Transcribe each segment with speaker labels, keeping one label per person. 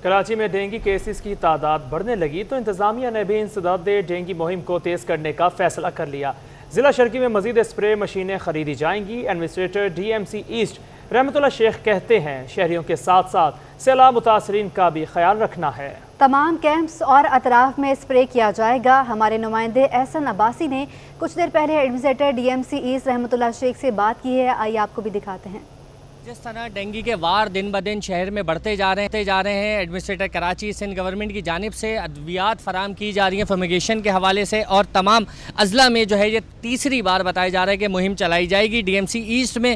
Speaker 1: کراچی میں dengue cases کی تعداد بڑھنے لگی تو انتظامیہ نے بھی انسداد ڈینگی مہم کو تیز کرنے کا فیصلہ کر لیا۔ ضلع شرقی میں مزید اسپرے مشینیں خریدی جائیں گی۔ Administrator D M C east Rahmat Ullah شیخ کہتے ہیں شہریوں کے ساتھ ساتھ سیلاب متاثرین کا بھی خیال رکھنا ہے۔
Speaker 2: تمام کیمپس اور اطراف میں اسپرے کیا جائے گا۔ ہمارے نمائندے احسن عباسی نے کچھ دیر پہلے administrator D M C east Rahmat Ullah شیخ سے بات کی ہے، آئیے آپ کو بھی دکھاتے ہیں۔
Speaker 3: جس طرح ڈینگی کے وار دن بدن شہر میں بڑھتے جا رہے ہیں، ایڈمنسٹریٹر کراچی سندھ گورنمنٹ کی جانب سے ادویات فراہم کی جا رہی ہیں فمیگیشن کے حوالے سے، اور تمام اضلاع میں جو ہے یہ تیسری بار بتایا جا رہا ہے کہ مہم چلائی جائے گی۔ ڈی ایم سی ایسٹ میں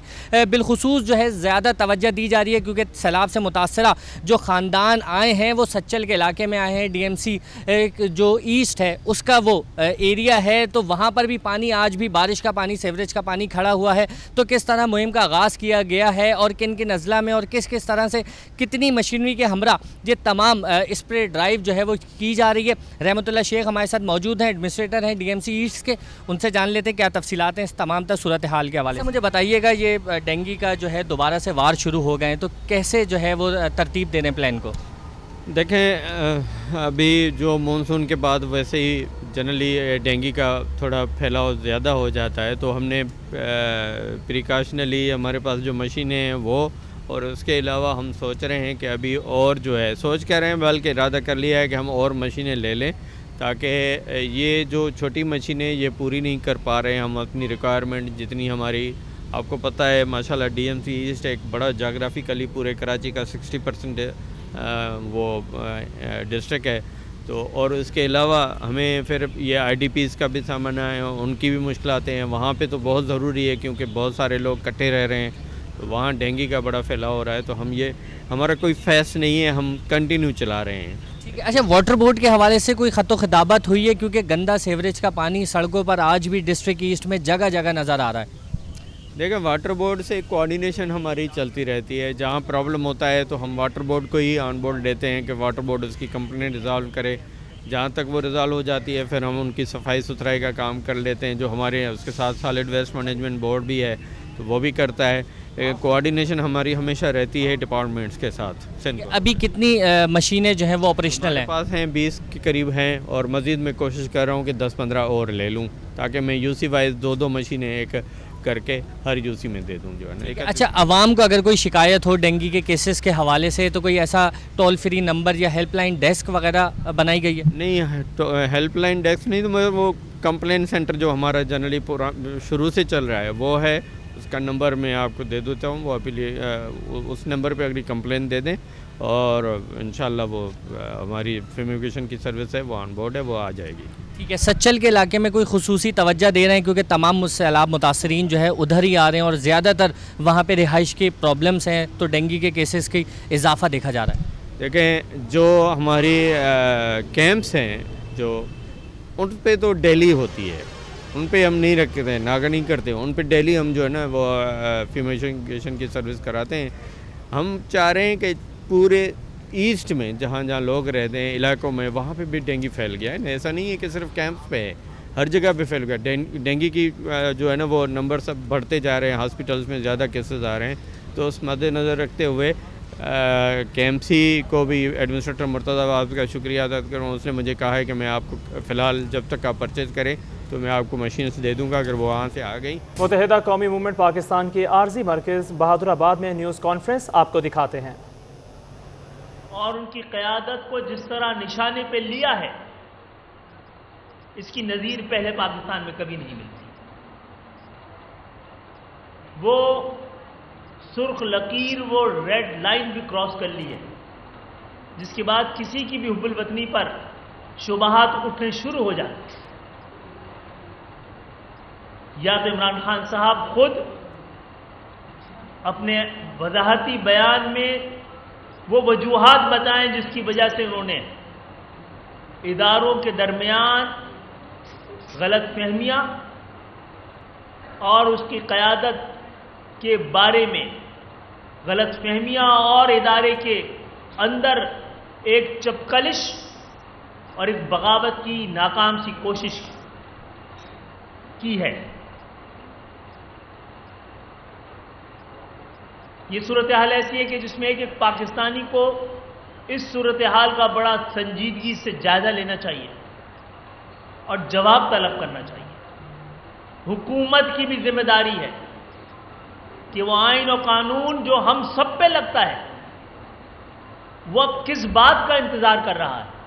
Speaker 3: بالخصوص جو ہے زیادہ توجہ دی جا رہی ہے، کیونکہ سیلاب سے متاثرہ جو خاندان آئے ہیں وہ سچل کے علاقے میں آئے ہیں۔ ڈی ایم سی جو ایسٹ ہے اس کا وہ ایریا ہے، تو وہاں پر بھی پانی آج بھی بارش کا پانی، سیوریج کا پانی کھڑا ہوا ہے۔ تو کس طرح مہم کا آغاز کیا گیا ہے اور کن کن اضلاع میں اور کس طرح سے کتنی مشینری کے ہمراہ یہ تمام اسپرے ڈرائیو جو ہے وہ کی جا رہی ہے۔ رحمت اللہ شیخ ہمارے ساتھ موجود ہیں، ایڈمنسٹریٹر ہیں ڈی ایم سی ایسٹ کے، ان سے جان لیتے ہیں کیا تفصیلات ہیں اس تمام تر صورتحال کے حوالے سے۔ مجھے بتائیے گا یہ ڈینگی کا جو ہے دوبارہ سے وار شروع ہو گئے ہیں، تو کیسے جو ہے وہ ترتیب دینے پلان کو؟
Speaker 4: دیکھیں ابھی جو مونسون کے بعد ویسے ہی جنرلی ڈینگی کا تھوڑا پھیلاؤ زیادہ ہو جاتا ہے، تو ہم نے پریکاشنلی ہمارے پاس جو مشینیں ہیں وہ، اور اس کے علاوہ ہم سوچ رہے ہیں کہ ابھی اور جو ہے سوچ کر رہے ہیں بلکہ ارادہ کر لیا ہے کہ ہم اور مشینیں لے لیں، تاکہ یہ جو چھوٹی مشینیں یہ پوری نہیں کر پا رہے ہیں ہم اپنی ریکوائرمنٹ جتنی ہماری۔ آپ کو پتہ ہے ماشاءاللہ ڈی ایم سی ایسٹ ایک بڑا جغرافیکلی پورے کراچی کا 60% وہ ڈسٹرکٹ ہے، تو اور اس کے علاوہ ہمیں پھر یہ آئی ڈی پیز کا بھی سامنا ہے، ان کی بھی مشکلات ہیں وہاں پہ، تو بہت ضروری ہے کیونکہ بہت سارے لوگ اکٹھے رہ رہے ہیں، تو وہاں ڈینگی کا بڑا پھیلاؤ ہو رہا ہے، تو ہم یہ ہمارا کوئی فیس نہیں ہے، ہم کنٹینیو چلا رہے ہیں۔
Speaker 3: ٹھیک ہے، اچھا واٹر بورڈ کے حوالے سے کوئی خط و خطابت ہوئی ہے؟ کیونکہ گندا سیوریج کا پانی سڑکوں پر آج بھی ڈسٹرکٹ ایسٹ میں جگہ جگہ نظر آ رہا ہے۔
Speaker 4: دیکھیں واٹر بورڈ سے کوآرڈینیشن ہماری چلتی رہتی ہے، جہاں پرابلم ہوتا ہے تو ہم واٹر بورڈ کو ہی آن بورڈ لیتے ہیں کہ واٹر بورڈ اس کی کمپلین ریزالو کرے، جہاں تک وہ ریزالو ہو جاتی ہے پھر ہم ان کی صفائی ستھرائی کا کام کر لیتے ہیں، جو ہمارے اس کے ساتھ سالڈ ویسٹ مینجمنٹ بورڈ بھی ہے تو وہ بھی کرتا ہے۔ کوآرڈینیشن ہماری ہمیشہ رہتی ہے ڈپارٹمنٹس کے ساتھ۔
Speaker 3: ابھی کتنی مشینیں جو ہیں وہ آپریشنل ہیں؟
Speaker 4: ہمارے پاس ہیں 20 کے قریب ہیں، اور مزید میں کوشش کر رہا ہوں کہ 10-15 اور لے لوں، تاکہ میں یو سی وائز 2 مشینیں ایک کر کے ہر یو سی میں دے دوں جو ہے نا۔
Speaker 3: اچھا، عوام کو اگر کوئی شکایت ہو ڈینگی کے کیسز کے حوالے سے تو کوئی ایسا ٹول فری نمبر یا ہیلپ لائن ڈیسک وغیرہ بنائی گئی ہے؟
Speaker 4: نہیں، ہیلپ لائن ڈیسک نہیں، تو وہ کمپلین سینٹر جو ہمارا جنرلی شروع سے چل رہا ہے وہ ہے، اس کا نمبر میں آپ کو دے دیتا ہوں، وہ اس نمبر پہ اگلی کمپلین دے دیں، اور انشاءاللہ وہ ہماری فیمیگیشن کی سروس ہے وہ آن بورڈ ہے، وہ آ جائے گی۔
Speaker 3: ٹھیک ہے، سچل کے علاقے میں کوئی خصوصی توجہ دے رہے ہیں کیونکہ تمام سیلاب متاثرین جو ہے ادھر ہی آ رہے ہیں اور زیادہ تر وہاں پہ رہائش کی پرابلمس ہیں، تو ڈینگی کے کیسز کی اضافہ دیکھا جا رہا ہے؟
Speaker 4: دیکھیں جو ہماری کیمپس ہیں جو ان پہ تو ڈیلی ہوتی ہے، ان پہ ہم نہیں رکھتے ہیں، ناغہ نہیں کرتے، ان پہ ڈیلی ہم جو ہے نا وہ فیمیگیشن کی سروس کراتے ہیں۔ ہم چاہ رہے ہیں کہ پورے ایسٹ میں جہاں جہاں لوگ رہتے ہیں علاقوں میں وہاں پہ بھی ڈینگی پھیل گیا ہے، ایسا نہیں ہے کہ صرف کیمپس پہ ہے، ہر جگہ پہ پھیل گیا ڈینگی کی جو ہے نا وہ نمبر سب بڑھتے جا رہے ہیں، ہاسپٹلس میں زیادہ کیسز آ رہے ہیں، تو اس مد نظر رکھتے ہوئے کے ایم سی کو بھی ایڈمنسٹریٹر مرتضیٰ عباس کا شکریہ ادا کروں، اس نے مجھے کہا ہے کہ میں آپ کو فی الحال جب تک آپ پرچیز کریں تو میں آپ کو مشینز دے دوں گا اگر وہ وہاں سے آ گئی۔
Speaker 1: متحدہ قومی موومنٹ پاکستان کے عارضی مرکز بہادر آباد میں نیوز کانفرنس آپ کو دکھاتے ہیں۔
Speaker 5: اور ان کی قیادت کو جس طرح نشانے پہ لیا ہے، اس کی نظیر پہلے پاکستان میں کبھی نہیں ملتی۔ وہ سرخ لکیر، وہ ریڈ لائن بھی کراس کر لی ہے، جس کے بعد کسی کی بھی حب الوطنی پر شبہات اٹھنے شروع ہو جاتے۔ یا تو عمران خان صاحب خود اپنے وضاحتی بیان میں وہ وجوہات بتائیں جس کی وجہ سے انہوں نے اداروں کے درمیان غلط فہمیاں اور اس کی قیادت کے بارے میں غلط فہمیاں اور ادارے کے اندر ایک چپکلش اور ایک بغاوت کی ناکام سی کوشش کی ہے۔ یہ صورتحال ایسی ہے کہ جس میں ایک پاکستانی کو اس صورتحال کا بڑا سنجیدگی سے جائزہ لینا چاہیے اور جواب طلب کرنا چاہیے۔ حکومت کی بھی ذمہ داری ہے کہ وہ آئین و قانون جو ہم سب پہ لگتا ہے وہ اب کس بات کا انتظار کر رہا ہے۔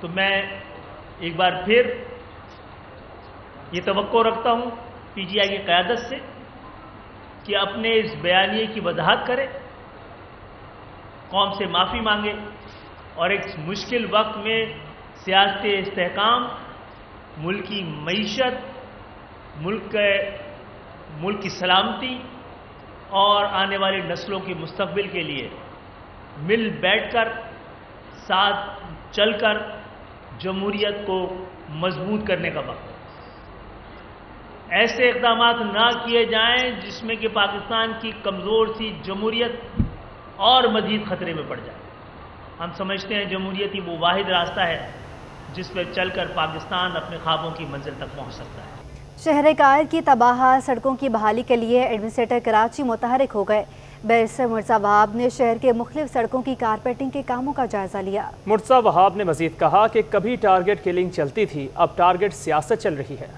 Speaker 5: تو میں ایک بار پھر یہ توقع رکھتا ہوں پی ٹی آئی کی قیادت سے کہ اپنے اس بیانیے کی وضاحت کرے، قوم سے معافی مانگے اور ایک مشکل وقت میں سیاست استحکام، ملکی معیشت، ملک کی سلامتی اور آنے والی نسلوں کے مستقبل کے لیے مل بیٹھ کر ساتھ چل کر جمہوریت کو مضبوط کرنے کا وقت ہے۔ ایسے اقدامات نہ کیے جائیں جس میں کہ پاکستان کی کمزور سی جمہوریت اور مزید خطرے میں پڑ جائے۔ ہم سمجھتے ہیں جمہوریت ہی وہ واحد راستہ ہے جس پر چل کر پاکستان اپنے خوابوں کی منزل تک پہنچ سکتا ہے۔
Speaker 2: شہر قائد کی تباہ سڑکوں کی بحالی کے لیے ایڈمنسٹریٹر کراچی متحرک ہو گئے۔ بیرسٹر مرزا وہاب نے شہر کے مختلف سڑکوں کی کارپیٹنگ کے کاموں کا جائزہ لیا۔
Speaker 1: مرزا وہاب نے مزید کہا کہ کبھی ٹارگٹ کلنگ چلتی تھی، اب ٹارگٹ سیاست چل رہی ہے۔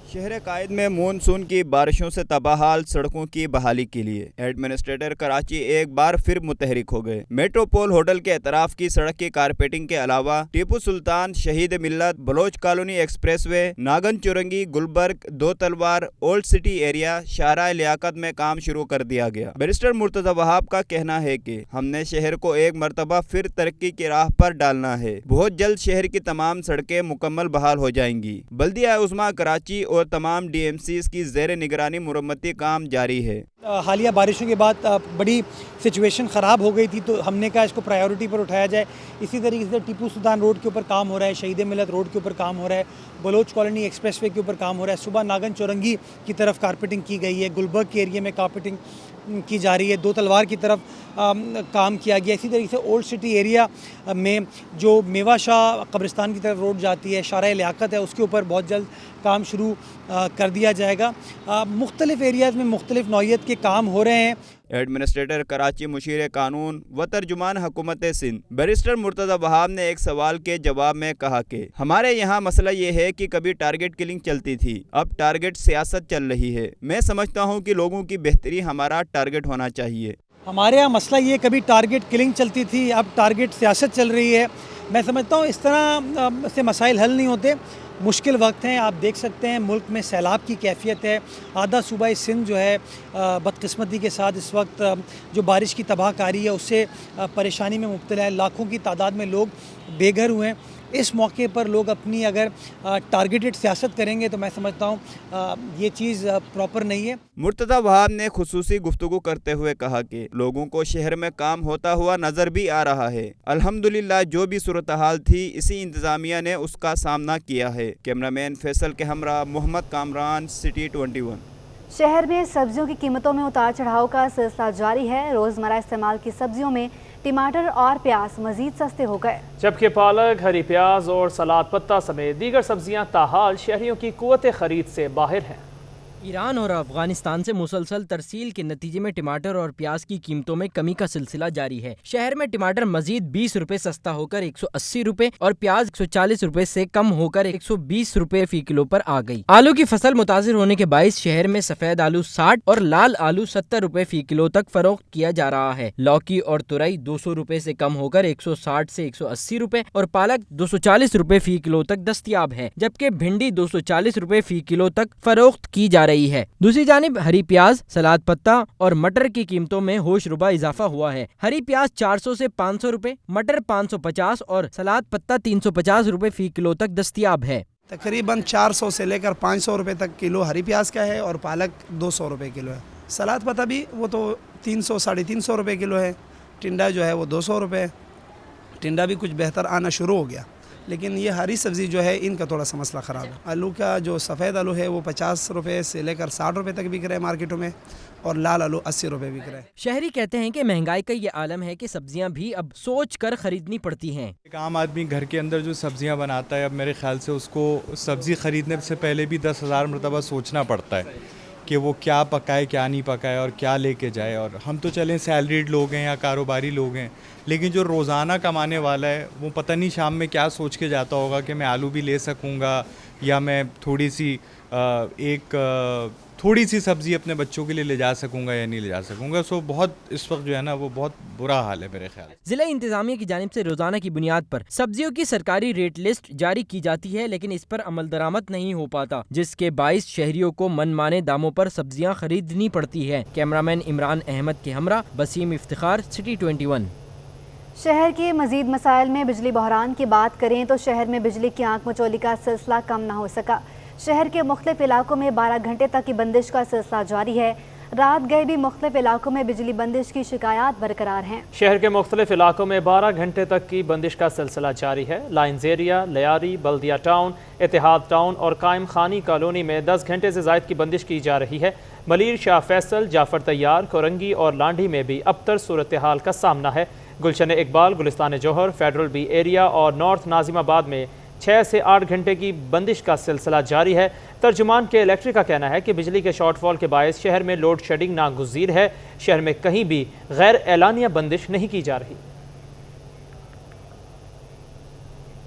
Speaker 6: شہر قائد میں مونسون کی بارشوں سے تباہ حال سڑکوں کی بحالی کے لیے ایڈمنسٹریٹر کراچی ایک بار پھر متحرک ہو گئے۔ میٹروپول ہوٹل کے اطراف کی سڑک کی کارپیٹنگ کے علاوہ ٹیپو سلطان، شہید ملت، بلوچ کالونی ایکسپریس وے، ناگن چورنگی، گلبرگ، دو تلوار، اولڈ سٹی ایریا، شارع لیاقت میں کام شروع کر دیا گیا۔ بیرسٹر مرتضی وہاب کا کہنا ہے کہ ہم نے شہر کو ایک مرتبہ پھر ترقی کی راہ پر ڈالنا ہے۔ بہت جلد شہر کی تمام سڑکیں مکمل بحال ہو جائیں گی۔ بلدیہ عظمیٰ کراچی اور تمام ڈی ایم سیز کی زیر نگرانی مرمتی کام جاری ہے۔
Speaker 7: حالیہ بارشوں کے بعد بڑی سچویشن خراب ہو گئی تھی تو ہم نے کہا اس کو پرائیورٹی پر اٹھایا جائے۔ اسی طریقے سے ٹیپو سلطان روڈ کے اوپر کام ہو رہا ہے، شہید ملت روڈ کے اوپر کام ہو رہا ہے، بلوچ کالونی ایکسپریس وے کے اوپر کام ہو رہا ہے، صبح ناگن چورنگی کی طرف کارپیٹنگ کی گئی ہے، گلبرگ کے ایریے میں کارپیٹنگ کی جا رہی ہے، دو تلوار کی طرف کام کیا گیا۔ اسی طریقے سے اولڈ سٹی ایریا میں جو میوہ شاہ قبرستان کی طرف روڈ جاتی ہے، شارع لیاقت ہے، اس کے اوپر بہت جلد کام شروع کر دیا جائے گا۔ مختلف ایریاز میں مختلف نوعیت کے کام ہو رہے ہیں۔
Speaker 6: ایڈمنسٹریٹر کراچی مشیر قانون و ترجمان حکومت سندھ بیرسٹر مرتضی وہاب نے ایک سوال کے جواب میں کہا کہ ہمارے یہاں مسئلہ یہ ہے کہ کبھی ٹارگٹ کلنگ چلتی تھی، اب ٹارگٹ سیاست چل رہی ہے۔ میں سمجھتا ہوں کہ لوگوں کی بہتری ہمارا ٹارگٹ ہونا چاہیے۔
Speaker 7: ہمارے یہاں مسئلہ یہ کبھی ٹارگٹ کلنگ چلتی تھی، اب ٹارگٹ سیاست چل رہی ہے۔ میں سمجھتا ہوں اس طرح سے مسائل حل نہیں ہوتے، مشکل وقت ہیں۔ آپ دیکھ سکتے ہیں ملک میں سیلاب کی کیفیت ہے، آدھا صوبہ سندھ جو ہے بدقسمتی کے ساتھ اس وقت جو بارش کی تباہ کاری ہے اس سے پریشانی میں مبتلا ہے، لاکھوں کی تعداد میں لوگ بے گھر ہوئے ہیں۔ اس موقع پر لوگ اپنی اگر ٹارگیٹڈ سیاست کریں گے تو میں سمجھتا ہوں یہ چیز پراپر نہیں ہے۔
Speaker 6: مرتضی وہاب نے خصوصی گفتگو کرتے ہوئے کہا کہ لوگوں کو شہر میں کام ہوتا ہوا نظر بھی آ رہا ہے۔ الحمدللہ جو بھی صورتحال تھی اسی انتظامیہ نے اس کا سامنا کیا ہے۔ کیمرامین فیصل کے ہمراہ محمد کامران، سٹی 21۔
Speaker 2: شہر میں سبزیوں کی قیمتوں میں اتار چڑھاؤ کا سلسلہ جاری ہے۔ روزمرہ استعمال کی سبزیوں میں ٹماٹر اور پیاز مزید سستے ہو گئے،
Speaker 1: جبکہ پالک، ہری پیاز اور سلاد پتہ سمیت دیگر سبزیاں تاحال شہریوں کی قوت خرید سے باہر ہیں۔
Speaker 8: ایران اور افغانستان سے مسلسل ترسیل کے نتیجے میں ٹماٹر اور پیاز کی قیمتوں میں کمی کا سلسلہ جاری ہے۔ شہر میں ٹماٹر مزید 20 روپے سستا ہو کر 180 روپے اور پیاز 140 روپے سے کم ہو کر 120 روپے فی کلو پر آ گئی۔ آلو کی فصل متاثر ہونے کے باعث شہر میں سفید آلو 60 اور لال آلو 70 روپے فی کلو تک فروخت کیا جا رہا ہے۔ لوکی اور ترئی 200 روپے سے کم ہو کر 160 سے 180 روپے اور پالک 240 روپے فی کلو تک دستیاب ہے، جبکہ بھنڈی 240 روپے فی کلو تک فروخت کی جا رہی ہے۔ دوسری جانب ہری پیاز، سلاد پتہ اور مٹر کی قیمتوں میں ہوش ربا اضافہ ہوا ہے۔ ہری پیاز 400 سے 500 روپے، مٹر 550 اور سلاد پتہ 350 روپے فی کلو تک دستیاب ہے۔
Speaker 9: تقریباً 400 سے لے کر 500 روپے تک کلو ہری پیاز کا ہے اور پالک 200 روپے کلو ہے۔ سلاد پتہ بھی وہ تو 300 ساڑھے 300 روپے کلو ہے۔ ٹنڈا جو ہے وہ 200 روپے، ٹنڈا بھی کچھ بہتر آنا شروع ہو گیا، لیکن یہ ہری سبزی جو ہے ان کا تھوڑا سا مسئلہ خراب ہے۔ آلو کا جو سفید آلو ہے وہ 50 روپے سے لے کر 60 روپے تک بک رہے ہیں مارکیٹوں میں، اور لال آلو 80 روپے بک رہے ہیں۔
Speaker 8: شہری کہتے ہیں کہ مہنگائی کا یہ عالم ہے کہ سبزیاں بھی اب سوچ کر خریدنی پڑتی ہیں۔
Speaker 10: ایک عام آدمی گھر کے اندر جو سبزیاں بناتا ہے، اب میرے خیال سے اس کو سبزی خریدنے سے پہلے بھی 10,000 مرتبہ سوچنا پڑتا ہے، کہ وہ کیا پکائے کیا نہیں پکائے اور کیا لے کے جائے. اور ہم تو چلیں سیلریڈ لوگ ہیں یا کاروباری لوگ ہیں, لیکن جو روزانہ کمانے والا ہے وہ پتہ نہیں شام میں کیا سوچ کے جاتا ہوگا کہ میں آلو بھی لے سکوں گا یا میں تھوڑی سی سبزی اپنے بچوں کے لیے لے جا سکوں گا یا نہیں لے جا سکوں گا. سو بہت اس وقت جو ہے نا وہ بہت برا حال ہے میرے خیال.
Speaker 8: ضلع انتظامیہ کی جانب سے روزانہ کی بنیاد پر سبزیوں کی سرکاری ریٹ لسٹ جاری کی جاتی ہے, لیکن اس پر عمل درآمد نہیں ہو پاتا, جس کے باعث شہریوں کو من مانے داموں پر سبزیاں خریدنی پڑتی ہے. کیمرامین عمران احمد کے ہمراہ بسیم افتخار, سٹی 21.
Speaker 2: شہر کے مزید مسائل میں بجلی بحران کی بات کریں تو شہر میں بجلی کی آنکھ مچولی کا سلسلہ کم نہ ہو سکا. شہر کے مختلف علاقوں میں 12 گھنٹے تک کی بندش کا سلسلہ جاری ہے. رات گئے بھی مختلف علاقوں میں بجلی بندش کی شکایات برقرار ہیں.
Speaker 1: شہر کے مختلف علاقوں میں 12 گھنٹے تک کی بندش کا سلسلہ جاری ہے. لائنز ایریا, لیاری, بلدیہ ٹاؤن, اتحاد ٹاؤن اور قائم خانی کالونی میں 10 گھنٹے سے زائد کی بندش کی جا رہی ہے. ملیر, شاہ فیصل, جعفر طیار, کورنگی اور لانڈھی میں بھی ابتر صورتحال کا سامنا ہے. گلشن اقبال, گلستان جوہر, فیڈرل بی ایریا اور نارتھ ناظم آباد میں 6 سے 8 گھنٹے کی بندش کا سلسلہ جاری ہے. ترجمان کے الیکٹرک کا کہنا ہے کہ بجلی کے شارٹ فال کے باعث شہر میں لوڈ شیڈنگ ناگزیر ہے. شہر میں کہیں بھی غیر اعلانیہ بندش نہیں کی جا رہی.